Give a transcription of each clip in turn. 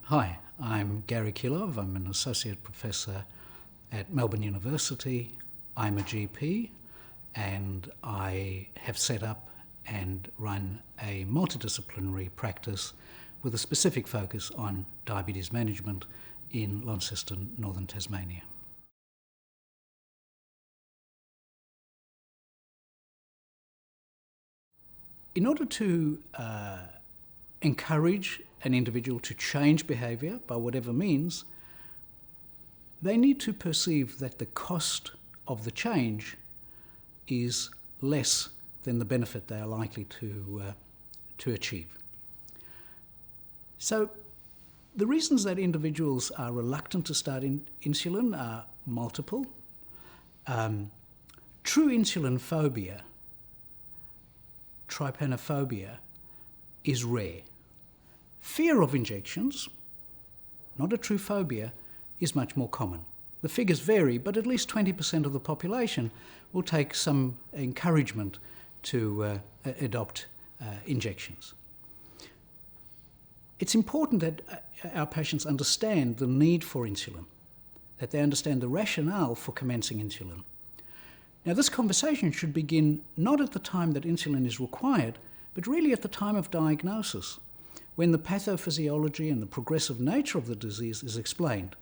Hi, I'm Gary Kilov. I'm an associate professor at Melbourne University. I'm a GP and I have set up and run a multidisciplinary practice with a specific focus on diabetes management in Launceston, northern Tasmania. In order to encourage an individual to change behaviour by whatever means, they need to perceive that the cost of the change is less than the benefit they are likely to achieve. So the reasons that individuals are reluctant to start insulin are multiple. True insulin phobia, trypanophobia, is rare. Fear of injections, not a true phobia, is much more common. The figures vary, but at least 20% of the population will take some encouragement to adopt injections. It's important that our patients understand the need for insulin, that they understand the rationale for commencing insulin. Now, this conversation should begin not at the time that insulin is required, but really at the time of diagnosis, when the pathophysiology and the progressive nature of the disease is explained.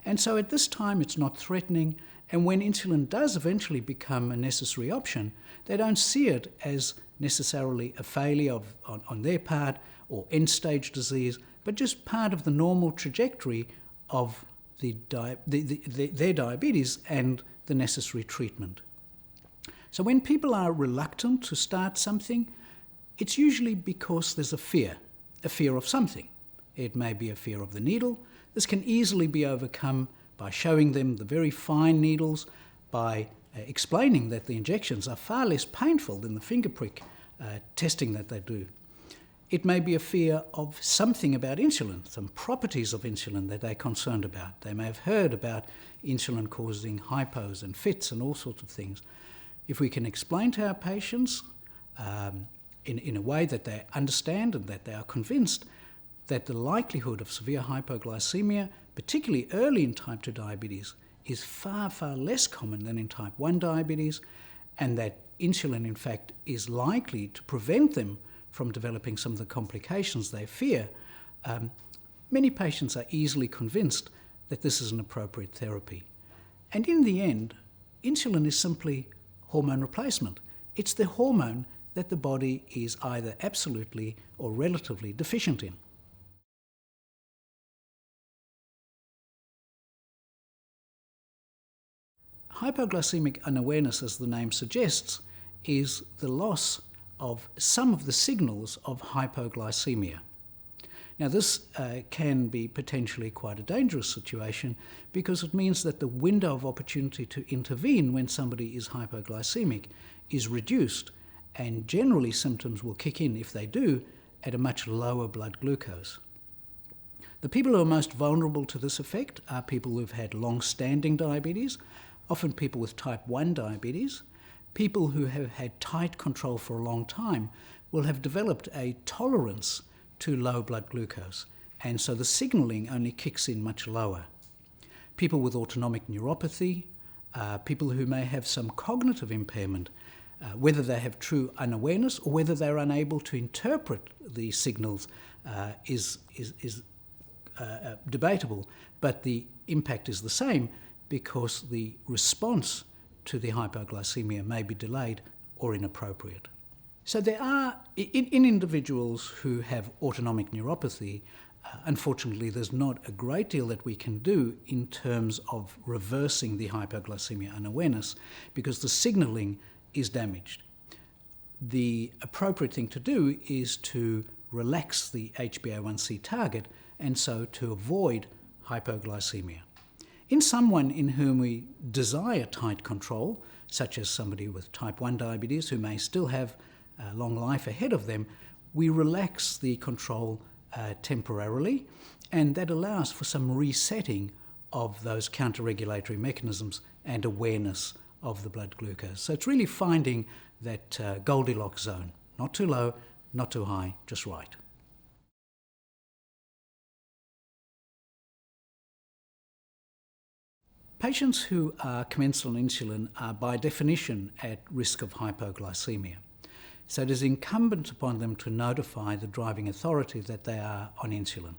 And so at this time it's not threatening, and when insulin does eventually become a necessary option, they don't see it as necessarily a failure on their part or end-stage disease, but just part of the normal trajectory of their diabetes and the necessary treatment. So when people are reluctant to start something, it's usually because there's a fear of something. It may be a fear of the needle. This can easily be overcome by showing them the very fine needles, by explaining that the injections are far less painful than the finger prick testing that they do. It may be a fear of something about insulin, some properties of insulin that they're concerned about. They may have heard about insulin causing hypos and fits and all sorts of things. If we can explain to our patients in a way that they understand and that they are convinced that the likelihood of severe hypoglycemia, particularly early in type 2 diabetes, is far, far less common than in type 1 diabetes, and that insulin, in fact, is likely to prevent them from developing some of the complications they fear, many patients are easily convinced that this is an appropriate therapy. And in the end, insulin is simply hormone replacement. It's the hormone that the body is either absolutely or relatively deficient in. Hypoglycemic unawareness, as the name suggests, is the loss of some of the signals of hypoglycemia. Now, this can be potentially quite a dangerous situation because it means that the window of opportunity to intervene when somebody is hypoglycemic is reduced, and generally symptoms will kick in, if they do, at a much lower blood glucose. The people who are most vulnerable to this effect are people who've had long-standing diabetes, often people with type 1 diabetes. People who have had tight control for a long time will have developed a tolerance to low blood glucose, and so the signalling only kicks in much lower. People with autonomic neuropathy, people who may have some cognitive impairment, whether they have true unawareness or whether they're unable to interpret the signals is debatable, but the impact is the same because the response to the hypoglycemia may be delayed or inappropriate. So there are, in individuals who have autonomic neuropathy, unfortunately there's not a great deal that we can do in terms of reversing the hypoglycemia unawareness because the signalling is damaged. The appropriate thing to do is to relax the HbA1c target and so to avoid hypoglycemia. In someone in whom we desire tight control, such as somebody with type 1 diabetes who may still have a long life ahead of them, we relax the control temporarily, and that allows for some resetting of those counter-regulatory mechanisms and awareness of the blood glucose. So it's really finding that Goldilocks zone, not too low, not too high, just right. Patients who commence on insulin are by definition at risk of hypoglycemia. So it is incumbent upon them to notify the driving authority that they are on insulin.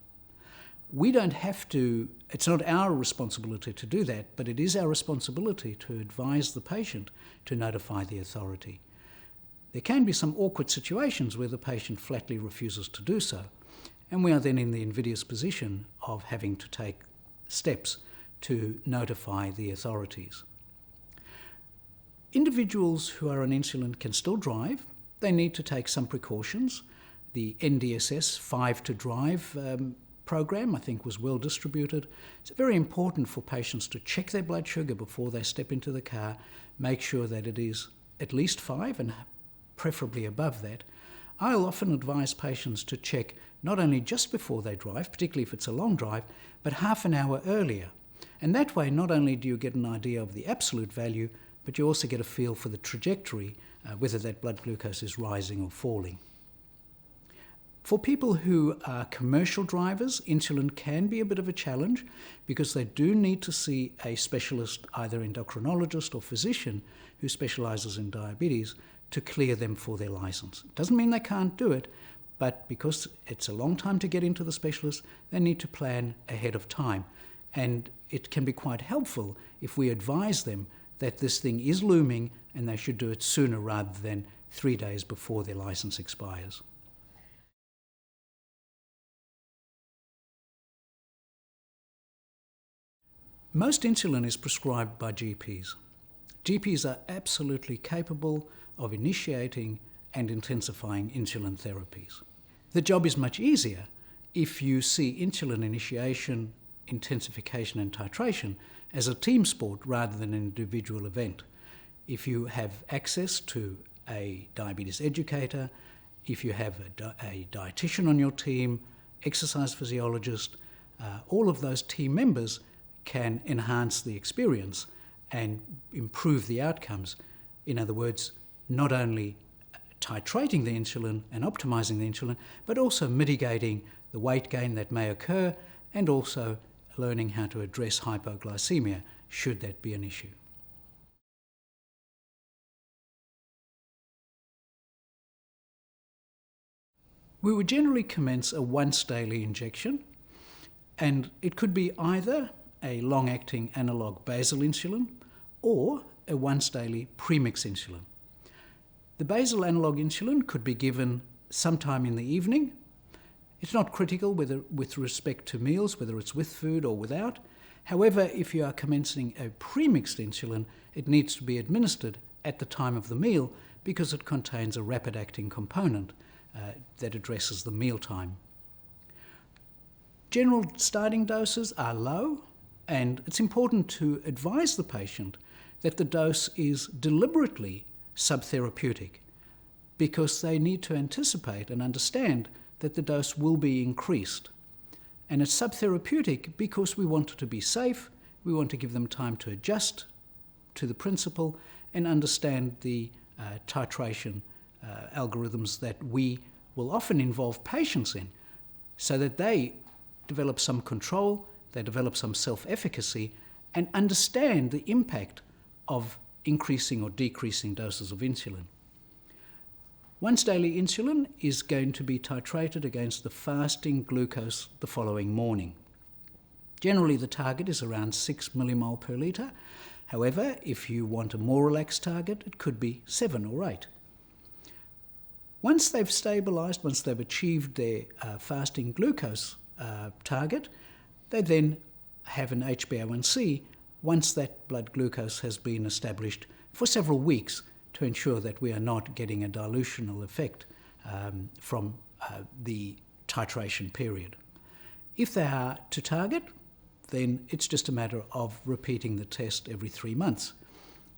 We don't have to, it's not our responsibility to do that, but it is our responsibility to advise the patient to notify the authority. There can be some awkward situations where the patient flatly refuses to do so, and we are then in the invidious position of having to take steps to notify the authorities. Individuals who are on insulin can still drive. They need to take some precautions. The NDSS 5 to Drive program, I think, was well distributed. It's very important for patients to check their blood sugar before they step into the car, make sure that it is at least 5 and preferably above that. I'll often advise patients to check not only just before they drive, particularly if it's a long drive, but half an hour earlier. And that way, not only do you get an idea of the absolute value, but you also get a feel for the trajectory, whether that blood glucose is rising or falling. For people who are commercial drivers, insulin can be a bit of a challenge because they do need to see a specialist, either endocrinologist or physician, who specialises in diabetes to clear them for their licence. It doesn't mean they can't do it, but because it's a long time to get into the specialist, they need to plan ahead of time. And it can be quite helpful if we advise them that this thing is looming and they should do it sooner rather than 3 days before their licence expires. Most insulin is prescribed by GPs. GPs are absolutely capable of initiating and intensifying insulin therapies. The job is much easier if you see insulin initiation, intensification and titration as a team sport rather than an individual event. If you have access to a diabetes educator, if you have a dietitian on your team, exercise physiologist, all of those team members can enhance the experience and improve the outcomes. In other words, not only titrating the insulin and optimizing the insulin, but also mitigating the weight gain that may occur and also learning how to address hypoglycemia should that be an issue. We would generally commence a once daily injection, and it could be either a long-acting analog basal insulin or a once daily premix insulin. The basal analog insulin could be given sometime in the evening. It's not critical whether with respect to meals, whether it's with food or without. However, if you are commencing a premixed insulin, it needs to be administered at the time of the meal because it contains a rapid-acting component that addresses the mealtime. General starting doses are low, and it's important to advise the patient that the dose is deliberately subtherapeutic because they need to anticipate and understand that the dose will be increased. And it's subtherapeutic because we want it to be safe, we want to give them time to adjust to the principle and understand the titration algorithms that we will often involve patients in so that they develop some control, they develop some self-efficacy and understand the impact of increasing or decreasing doses of insulin. Once daily insulin is going to be titrated against the fasting glucose the following morning. Generally, the target is around 6 millimole per litre. However, if you want a more relaxed target, it could be 7 or 8. Once they've stabilised, once they've achieved their fasting glucose target, they then have an HbA1c once that blood glucose has been established for several weeks to ensure that we are not getting a dilutional effect from the titration period. If they are to target, then it's just a matter of repeating the test every 3 months.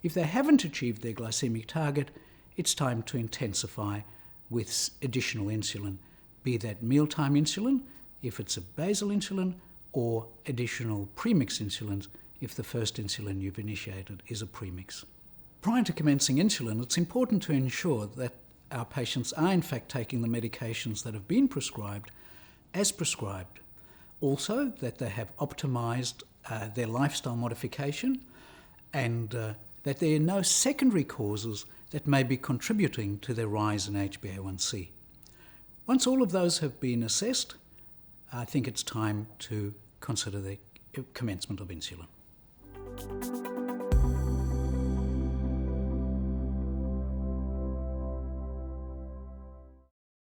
If they haven't achieved their glycemic target, it's time to intensify with additional insulin, be that mealtime insulin, if it's a basal insulin, or additional premix insulins if the first insulin you've initiated is a premix. Prior to commencing insulin, it's important to ensure that our patients are in fact taking the medications that have been prescribed as prescribed. Also, that they have optimized their lifestyle modification, and that there are no secondary causes that may be contributing to their rise in HbA1c. Once all of those have been assessed, I think it's time to consider the commencement of insulin.